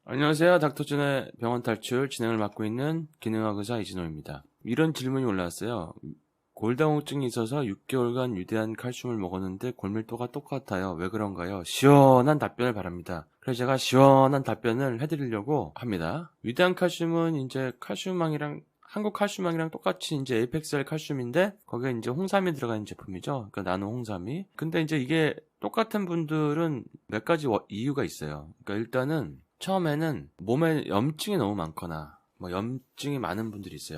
안녕하세요. 닥터준의 병원 탈출 진행을 맡고 있는 기능학 의사 이진호입니다. 이런 질문이 올라왔어요. 골다공증이 있어서 6개월간 유대한 칼슘을 먹었는데 골밀도가 똑같아요. 왜 그런가요? 시원한 답변을 바랍니다. 그래서 제가 시원한 답변을 해드리려고 합니다. 위대한 칼슘은 이제 칼슘왕이랑 한국 칼슘왕이랑 똑같이 이제 에이펙스엘 칼슘인데 거기에 이제 홍삼이 들어가 있는 제품이죠. 그러니까 나노 홍삼이. 근데 이제 이게 똑같은 분들은 몇 가지 이유가 있어요. 그러니까 일단은 처음에는 몸에 염증이 너무 많거나 뭐 염증이 많은 분들이 있어요.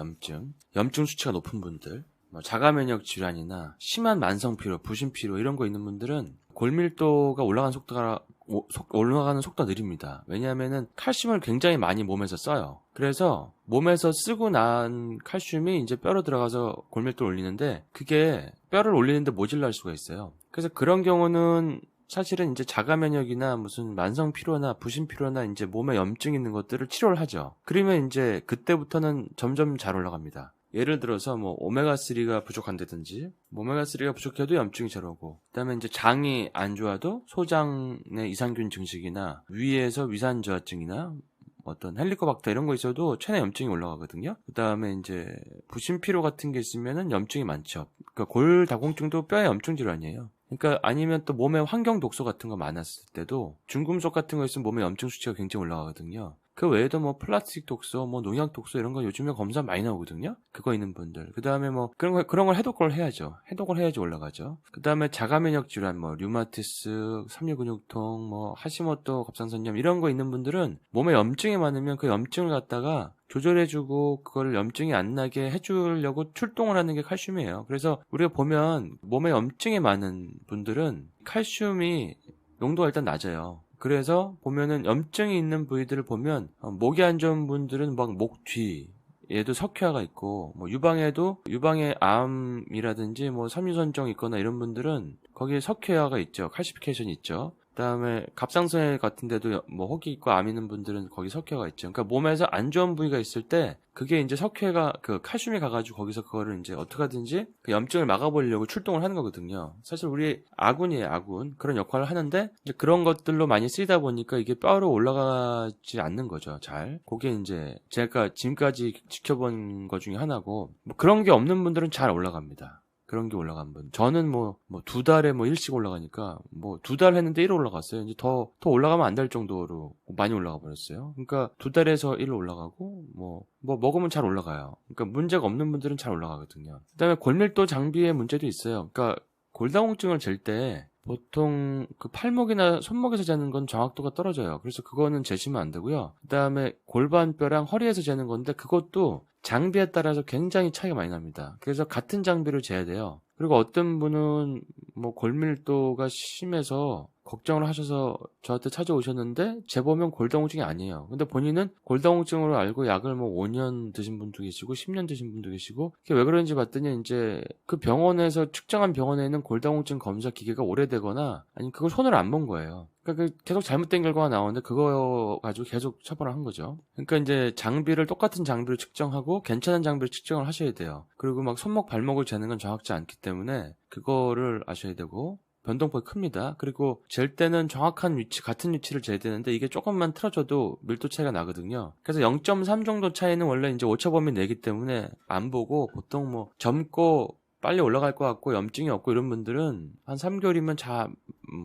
염증 수치가 높은 분들, 뭐 자가 면역 질환이나 심한 만성 피로, 부신 피로 이런 거 있는 분들은 골밀도가 올라가는 속도가 느립니다. 왜냐하면은 칼슘을 굉장히 많이 몸에서 써요. 그래서 몸에서 쓰고 난 칼슘이 이제 뼈로 들어가서 골밀도를 올리는데 그게 뼈를 올리는데 모질랄 수가 있어요. 그래서 그런 경우는 사실은 이제 자가 면역이나 무슨 만성 피로나 부신 피로나 이제 몸에 염증 있는 것들을 치료를 하죠. 그러면 이제 그때부터는 점점 잘 올라갑니다. 예를 들어서 뭐 오메가3가 부족한다든지, 오메가3가 부족해도 염증이 잘 오고, 그다음에 이제 장이 안 좋아도 소장의 이상균 증식이나 위에서 위산 저하증이나 어떤 헬리코박터 이런 거 있어도 체내 염증이 올라가거든요. 그다음에 이제 부신피로 같은 게 있으면은 염증이 많죠. 그러니까 골다공증도 뼈의 염증 질환이에요. 그러니까 아니면 또 몸에 환경 독소 같은 거 많았을 때도 중금속 같은 거 있으면 몸에 염증 수치가 굉장히 올라가거든요. 그 외에도 뭐 플라스틱 독소, 뭐 농약 독소 이런 거 요즘에 검사 많이 나오거든요. 그거 있는 분들. 그다음에 뭐 그런 걸 해독을 해야죠. 해독을 해야지 올라가죠. 그다음에 자가 면역 질환 뭐 류마티스, 삼류근육통, 뭐 하시모토 갑상선염 이런 거 있는 분들은 몸에 염증이 많으면 그 염증을 갖다가 조절해주고 그걸 염증이 안 나게 해주려고 출동을 하는 게 칼슘이에요. 그래서 우리가 보면 몸에 염증이 많은 분들은 칼슘이 농도가 일단 낮아요. 그래서 보면은 염증이 있는 부위들을 보면 목이 안 좋은 분들은 막 목 뒤 얘도 석회화가 있고 뭐 유방에 암이라든지 뭐 섬유선정 있거나 이런 분들은 거기에 석회화가 있죠. 칼시피케이션이 있죠. 그다음에 갑상선 같은 데도 뭐 혹이 있고 암 있는 분들은 거기 석회가 있죠. 그러니까 몸에서 안 좋은 부위가 있을 때 그게 이제 석회가 그 칼슘이 가가지고 거기서 그거를 이제 어떻게 하든지 그 염증을 막아보려고 출동을 하는 거거든요. 사실 우리 아군이에요, 아군. 그런 역할을 하는데 이제 그런 것들로 많이 쓰이다 보니까 이게 뼈로 올라가지 않는 거죠. 잘. 그게 이제 제가 지금까지 지켜본 것 중에 하나고 뭐 그런 게 없는 분들은 잘 올라갑니다. 그런 게 올라간 분. 저는 뭐 두 달에 뭐 1씩 올라가니까 뭐 2달 했는데 1 올라갔어요. 이제 더 올라가면 안 될 정도로 많이 올라가 버렸어요. 그러니까 2달에서 1 올라가고 뭐 먹으면 잘 올라가요. 그러니까 문제가 없는 분들은 잘 올라가거든요. 그다음에 골밀도 장비의 문제도 있어요. 그러니까 골다공증을 잴 때 보통 그 팔목이나 손목에서 재는 건 정확도가 떨어져요. 그래서 그거는 재시면 안 되고요. 그다음에 골반뼈랑 허리에서 재는 건데 그것도 장비에 따라서 굉장히 차이가 많이 납니다. 그래서 같은 장비로 재야 돼요. 그리고 어떤 분은 뭐 골밀도가 심해서 걱정을 하셔서 저한테 찾아오셨는데 재보면 골다공증이 아니에요. 근데 본인은 골다공증으로 알고 약을 뭐 5년 드신 분도 계시고 10년 드신 분도 계시고 그게 왜 그런지 봤더니 이제 그 병원에서 측정한 병원에는 골다공증 검사 기계가 오래되거나 아니면 그걸 손을 안 본 거예요. 그러니까 계속 잘못된 결과가 나오는데 그거 가지고 계속 처벌을 한 거죠. 그러니까 이제 장비를 똑같은 장비로 측정하고 괜찮은 장비로 측정을 하셔야 돼요. 그리고 막 손목 발목을 재는 건 정확치 않기 때문에 그거를 아셔야 되고 변동폭이 큽니다. 그리고 잴 때는 정확한 위치, 같은 위치를 재야 되는데 이게 조금만 틀어져도 밀도 차이가 나거든요. 그래서 0.3 정도 차이는 원래 이제 오차 범위 내기 때문에 안 보고 보통 뭐 젊고 빨리 올라갈 것 같고 염증이 없고 이런 분들은 한 3개월이면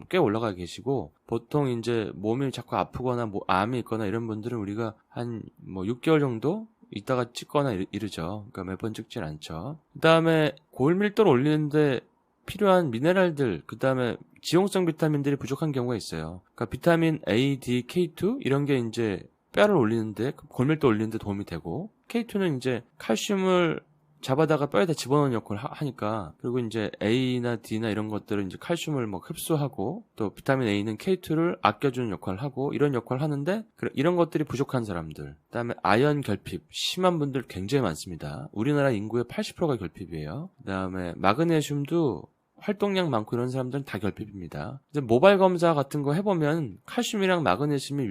꽤 올라가 계시고 보통 이제 몸이 자꾸 아프거나 뭐 암이 있거나 이런 분들은 우리가 한 뭐 6개월 정도 있다가 찍거나 이러죠. 그러니까 매번 찍진 않죠. 그다음에 골밀도를 올리는데 필요한 미네랄들, 그 다음에 지용성 비타민들이 부족한 경우가 있어요. 그러니까 비타민 A, D, K2 이런 게 이제 뼈를 올리는데 골밀도 올리는데 도움이 되고 K2는 이제 칼슘을 잡아다가 뼈에다 집어넣는 역할을 하니까 그리고 이제 A나 D나 이런 것들은 이제 칼슘을 뭐 흡수하고 또 비타민 A는 K2를 아껴주는 역할을 하고 이런 역할을 하는데 이런 것들이 부족한 사람들 그다음에 아연 결핍 심한 분들 굉장히 많습니다. 우리나라 인구의 80%가 결핍이에요. 그다음에 마그네슘도 활동량 많고 이런 사람들은 다 결핍입니다. 이제 모발 검사 같은 거 해보면 칼슘이랑 마그네슘이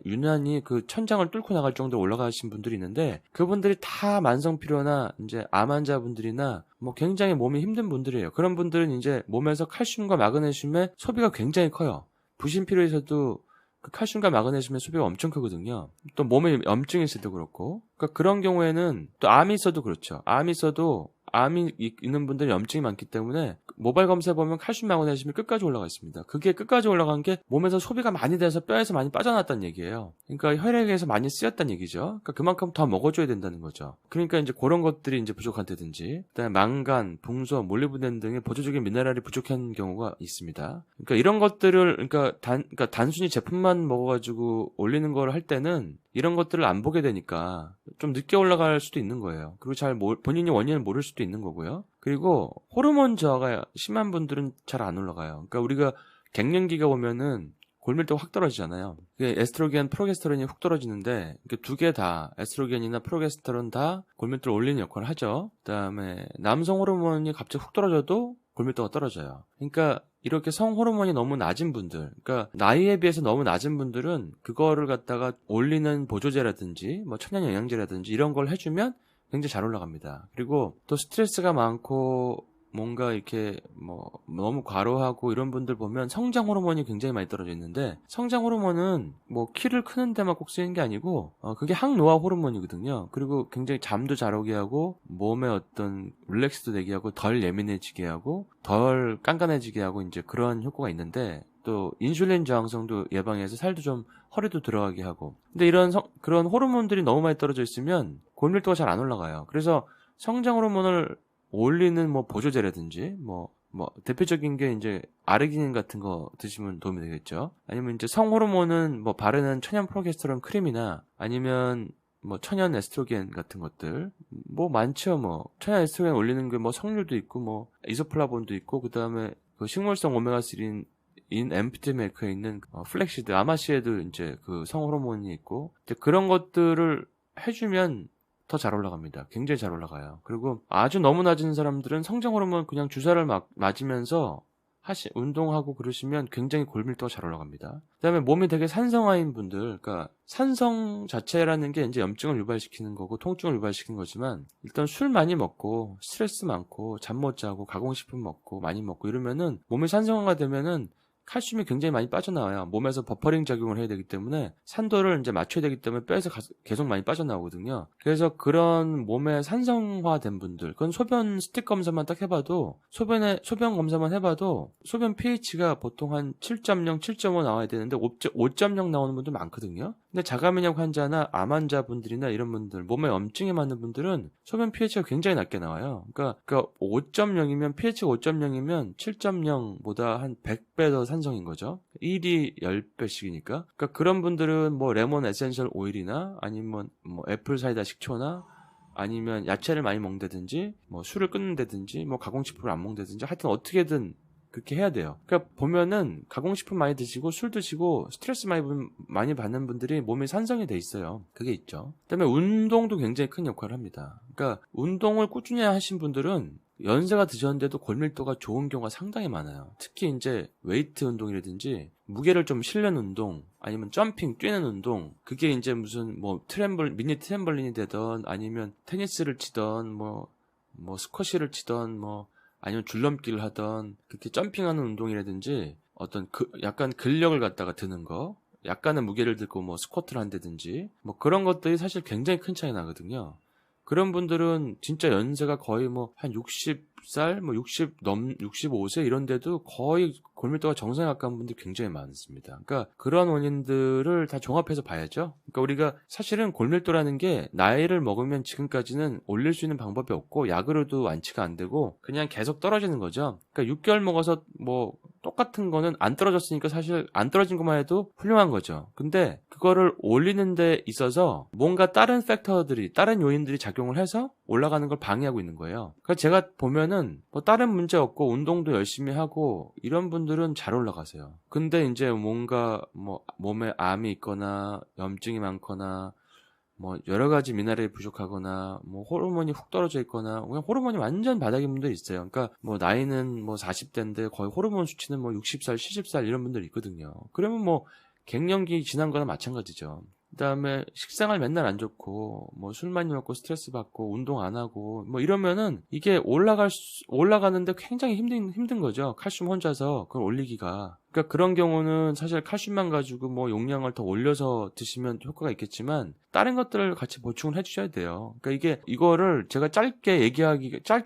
유난히 그 천장을 뚫고 나갈 정도로 올라가신 분들이 있는데 그분들이 다 만성 피로나 이제 암 환자분들이나 뭐 굉장히 몸이 힘든 분들이에요. 그런 분들은 이제 몸에서 칼슘과 마그네슘의 소비가 굉장히 커요. 부신 피로에서도 그 칼슘과 마그네슘의 소비가 엄청 크거든요. 또 몸에 염증이 있을 때도 그렇고. 그러니까 그런 경우에는 또 암이 있어도 그렇죠. 암이 있어도 암이 있는 분들은 염증이 많기 때문에 모발 검사해 보면 칼슘 마그네슘이 끝까지 올라가 있습니다. 그게 끝까지 올라간 게 몸에서 소비가 많이 돼서 뼈에서 많이 빠져나왔다는 얘기예요. 그러니까 혈액에서 많이 쓰였다는 얘기죠. 그러니까 그만큼 더 먹어줘야 된다는 거죠. 그러니까 이제 그런 것들이 이제 부족한다든지, 그다음에 망간, 붕소, 몰리브덴 등의 보조적인 미네랄이 부족한 경우가 있습니다. 그러니까 이런 것들을 그러니까 단순히 제품만 먹어가지고 올리는 걸 할 때는 이런 것들을 안 보게 되니까 좀 늦게 올라갈 수도 있는 거예요. 그리고 본인이 원인을 모를 수도 있는 거고요. 그리고 호르몬 저하가 심한 분들은 잘 안 올라가요. 그러니까 우리가 갱년기가 오면은 골밀도가 확 떨어지잖아요. 에스트로겐, 프로게스테론이 훅 떨어지는데 두 개 다 에스트로겐이나 프로게스테론 다 골밀도를 올리는 역할을 하죠. 그다음에 남성 호르몬이 갑자기 훅 떨어져도 골밀도가 떨어져요. 그러니까 이렇게 성 호르몬이 너무 낮은 분들, 그러니까 나이에 비해서 너무 낮은 분들은 그거를 갖다가 올리는 보조제라든지 뭐 천연 영양제라든지 이런 걸 해주면 굉장히 잘 올라갑니다. 그리고 또 스트레스가 많고 뭔가 이렇게 뭐 너무 과로하고 이런 분들 보면 성장 호르몬이 굉장히 많이 떨어져 있는데, 성장 호르몬은 뭐 키를 크는 데만 꼭 쓰이는 게 아니고 그게 항노화 호르몬이거든요. 그리고 굉장히 잠도 잘 오게 하고 몸에 어떤 릴렉스도 되게 하고 덜 예민해지게 하고 덜 깐깐해지게 하고 이제 그런 효과가 있는데, 또 인슐린 저항성도 예방해서 살도 좀 허리도 들어가게 하고. 근데 그런 호르몬들이 너무 많이 떨어져 있으면 골밀도가 잘 안 올라가요. 그래서 성장 호르몬을 올리는 뭐 보조제라든지 뭐 대표적인 게 이제 아르기닌 같은 거 드시면 도움이 되겠죠. 아니면 이제 성호르몬은 뭐 바르는 천연 프로게스테론 크림이나 아니면 뭐 천연 에스트로겐 같은 것들 뭐 많죠. 뭐 천연 에스트로겐 올리는 게 뭐 석류도 있고 뭐 이소플라본도 있고, 그다음에 그 식물성 오메가3인 엠프티 메이커에 있는 플렉시드, 아마시에도 이제 그 성호르몬이 있고, 그런 것들을 해주면 더 잘 올라갑니다. 굉장히 잘 올라가요. 그리고 아주 너무 낮은 사람들은 성장 호르몬 그냥 주사를 맞으면서 운동하고 그러시면 굉장히 골밀도가 잘 올라갑니다. 그다음에 몸이 되게 산성화인 분들, 그러니까 산성 자체라는 게 이제 염증을 유발시키는 거고 통증을 유발시키는 거지만, 일단 술 많이 먹고 스트레스 많고 잠 못 자고 가공식품 먹고 많이 먹고 이러면은 몸이 산성화가 되면은 칼슘이 굉장히 많이 빠져나와요. 몸에서 버퍼링 작용을 해야 되기 때문에 산도를 이제 맞춰야 되기 때문에 뼈에서 계속 많이 빠져나오거든요. 그래서 그런 몸에 산성화된 분들, 그건 소변 스틱 검사만 딱 해봐도, 소변 검사만 해봐도 소변 pH가 보통 한 7.0, 7.5 나와야 되는데 5.0 나오는 분들 많거든요. 근데 자가면역 환자나 암 환자분들이나 이런 분들, 몸에 염증이 많은 분들은 소변 pH가 굉장히 낮게 나와요. 그러니까 5.0이면 pH가 5.0이면 7.0보다 한 100배 더 산성인 거죠. 1이 10배씩이니까. 그러니까 그런 분들은 뭐 레몬 에센셜 오일이나 아니면 뭐 애플 사이다 식초나 아니면 야채를 많이 먹는다든지 뭐 술을 끊는다든지 뭐 가공식품을 안 먹는다든지 하여튼 어떻게든 그렇게 해야 돼요. 그러니까 보면은 가공식품 많이 드시고 술 드시고 스트레스 많이 받는 분들이 몸에 산성이 돼 있어요. 그게 있죠. 그다음에 운동도 굉장히 큰 역할을 합니다. 그러니까 운동을 꾸준히 하신 분들은 연세가 드셨는데도 골밀도가 좋은 경우가 상당히 많아요. 특히 이제 웨이트 운동이라든지 무게를 좀 실는 운동, 아니면 점핑, 뛰는 운동, 그게 이제 무슨 뭐 미니 트램벌린이 되던 아니면 테니스를 치던 뭐 스쿼시를 치던 뭐 아니면 줄넘기를 하던, 그렇게 점핑하는 운동이라든지 어떤 약간 근력을 갖다가 드는 거, 약간의 무게를 들고 뭐 스쿼트를 한다든지 뭐 그런 것들이 사실 굉장히 큰 차이 나거든요. 그런 분들은 진짜 연세가 거의 뭐 한 60살, 뭐 65세 이런데도 거의 골밀도가 정상에 가까운 분들이 굉장히 많습니다. 그러니까 그런 원인들을 다 종합해서 봐야죠. 그러니까 우리가 사실은 골밀도라는 게 나이를 먹으면 지금까지는 올릴 수 있는 방법이 없고 약으로도 완치가 안 되고 그냥 계속 떨어지는 거죠. 그러니까 6개월 먹어서 뭐 똑같은 거는 안 떨어졌으니까 사실 안 떨어진 것만 해도 훌륭한 거죠. 근데 그거를 올리는 데 있어서 뭔가 다른 요인들이 작용을 해서 올라가는 걸 방해하고 있는 거예요. 그러니까 제가 보면은 뭐 다른 문제 없고 운동도 열심히 하고 이런 분들은 잘 올라가세요. 근데 이제 뭔가 뭐 몸에 암이 있거나 염증이 많거나 뭐 여러 가지 미네랄이 부족하거나 뭐 호르몬이 훅 떨어져 있거나 그냥 호르몬이 완전 바닥인 분들이 있어요. 그러니까 뭐 나이는 뭐 40대인데 거의 호르몬 수치는 뭐 60살, 70살 이런 분들이 있거든요. 그러면 뭐 갱년기 지난 거나 마찬가지죠. 그다음에 식생활 맨날 안 좋고 뭐 술 많이 먹고 스트레스 받고 운동 안 하고 뭐 이러면은 이게 올라가는데 굉장히 힘든 거죠. 칼슘 혼자서 그걸 올리기가. 그러니까 그런 경우는 사실 칼슘만 가지고 뭐 용량을 더 올려서 드시면 효과가 있겠지만 다른 것들을 같이 보충을 해주셔야 돼요. 그러니까 이거를 제가 짧게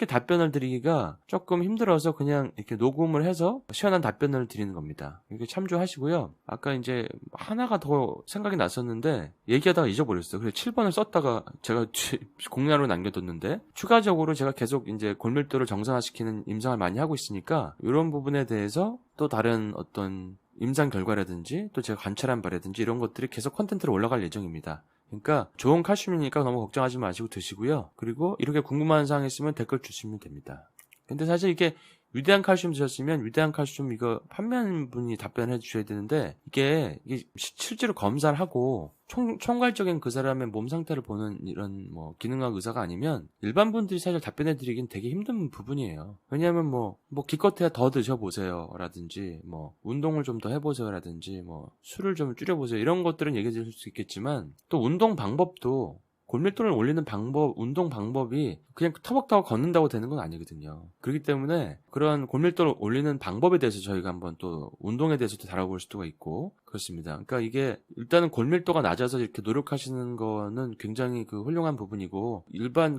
답변을 드리기가 조금 힘들어서 그냥 이렇게 녹음을 해서 시원한 답변을 드리는 겁니다. 이렇게 참조하시고요. 아까 이제 하나가 더 생각이 났었는데 얘기하다가 잊어버렸어요. 그래서 7번을 썼다가 제가 공략으로 남겨뒀는데 추가적으로 제가 계속 이제 골밀도를 정상화시키는 임상을 많이 하고 있으니까 이런 부분에 대해서 또 다른 어떤 임상 결과라든지 또 제가 관찰한 바라든지 이런 것들이 계속 컨텐츠로 올라갈 예정입니다. 그러니까 좋은 칼슘이니까 너무 걱정하지 마시고 드시고요. 그리고 이렇게 궁금한 사항 있으면 댓글 주시면 됩니다. 근데 사실 이게 위대한 칼슘 드셨으면 위대한 칼슘 이거 판매하는 분이 답변해 주셔야 되는데 이게 실제로 검사를 하고 총괄적인 그 사람의 몸 상태를 보는 이런 뭐 기능학 의사가 아니면 일반 분들이 사실 답변해 드리긴 되게 힘든 부분이에요. 왜냐하면 뭐 기껏해야 더 드셔보세요 라든지 뭐 운동을 좀 더 해보세요 라든지 뭐 술을 좀 줄여보세요 이런 것들은 얘기해 드릴 수 있겠지만 또 운동 방법도 골밀도를 올리는 운동 방법이 그냥 터벅터벅 걷는다고 되는 건 아니거든요. 그렇기 때문에 그런 골밀도를 올리는 방법에 대해서 저희가 한번 또 운동에 대해서도 다뤄볼 수가 있고 그렇습니다. 그러니까 이게 일단은 골밀도가 낮아서 이렇게 노력하시는 거는 굉장히 그 훌륭한 부분이고 일반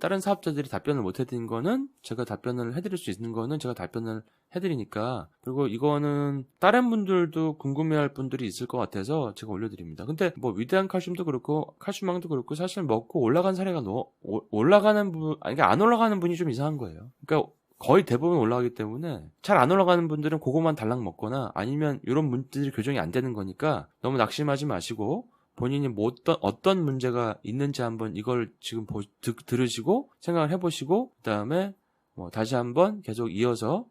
다른 사업자들이 답변을 못 해드린 거는 제가 답변을 해드릴 수 있는 거는 제가 답변을 해드리니까 그리고 이거는 다른 분들도 궁금해할 분들이 있을 것 같아서 제가 올려드립니다. 근데 뭐 위대한 칼슘도 그렇고 칼슘망도 그렇고 사실 먹고 올라간 사례가 안 올라가는 분이 좀 이상한 거예요. 그러니까 거의 대부분 올라가기 때문에 잘 안 올라가는 분들은 그것만 달랑 먹거나 아니면 이런 문제들이 교정이 안 되는 거니까 너무 낙심하지 마시고 본인이 뭐 어떤 문제가 있는지 한번 이걸 지금 들으시고 생각을 해보시고 그 다음에 뭐 다시 한번 계속 이어서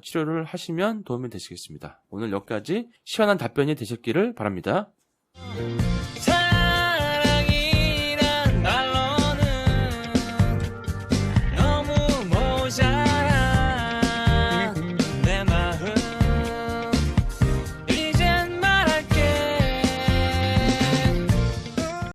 치료를 하시면 도움이 되시겠습니다. 오늘 여기까지 시원한 답변이 되셨기를 바랍니다.